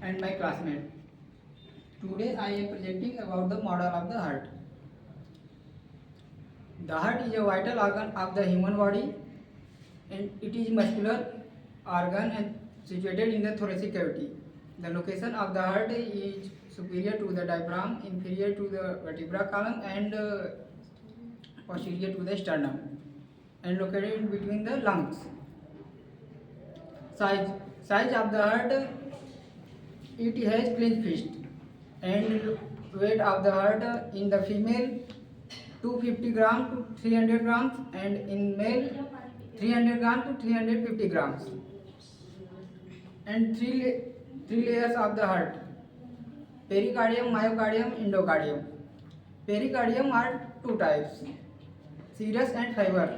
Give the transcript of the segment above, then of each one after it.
and my classmate. Today I am presenting about the model of the heart. The heart is a vital organ of the human body and it is muscular organ and situated in the thoracic cavity. The location of the heart is superior to the diaphragm, inferior to the vertebral column and posterior to the sternum and located in between the lungs. Size of the heart, it has clenched fist and weight of the heart in the female 250 grams to 300 grams and in male 300 grams to 350 grams. And three layers of the heart: pericardium, myocardium, endocardium. Pericardium are two types: serous and fibrous.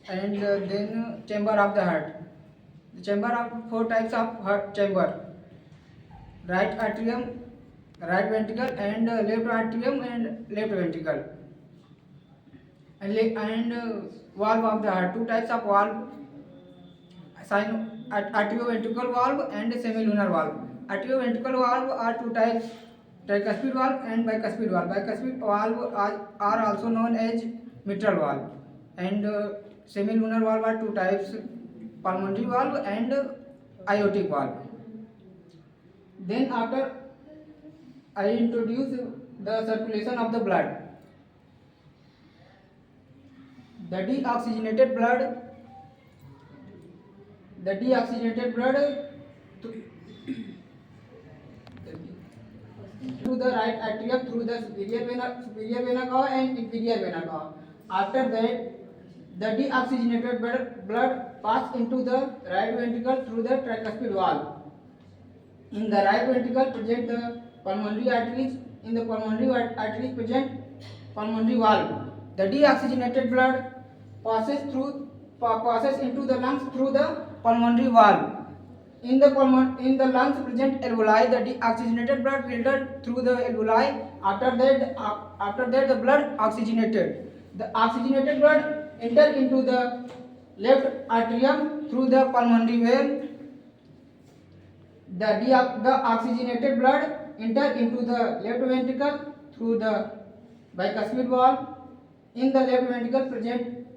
And then chamber of the heart. The chamber of four types of heart chamber: right atrium, right ventricle, and left atrium and left ventricle. And valve of the heart. Two types of valve: atrioventricular valve and semilunar valve. Atrioventricular valve are two types: tricuspid valve and bicuspid valve. Bicuspid valve are also known as mitral valve. And semilunar valve are two types: pulmonary valve and aortic valve. Then after I introduce the circulation of the blood. The deoxygenated blood to the right atrium through the superior vena cava and inferior vena cava. After that, the deoxygenated blood pass into the right ventricle through the tricuspid valve. In the right ventricle present the pulmonary arteries. In the pulmonary arteries present pulmonary valve. The deoxygenated blood passes into the lungs through the pulmonary valve. In the lungs present alveoli. The deoxygenated blood filtered through the alveoli. After that the blood oxygenated. The oxygenated blood enter into the left atrium through the pulmonary vein. The oxygenated blood enter into the left ventricle through the bicuspid valve. In the left ventricle present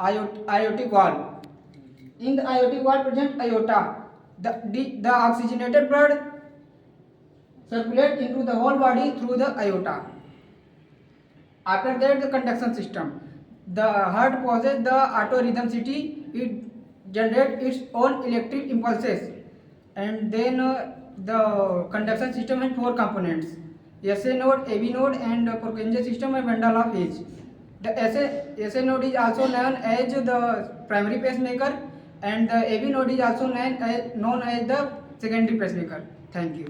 aortic valve. In the aortic valve present aorta. The oxygenated blood circulate into the whole body through the aorta. After that, the conduction system. The heart possesses the autorhythmicity. It generates its own electric impulses. And then the conduction system has four components: SA node, AV node, and Purkinje system and bundle of H. The SA node is also known as the primary pacemaker, and the AV node is also known as the secondary pacemaker. Thank you.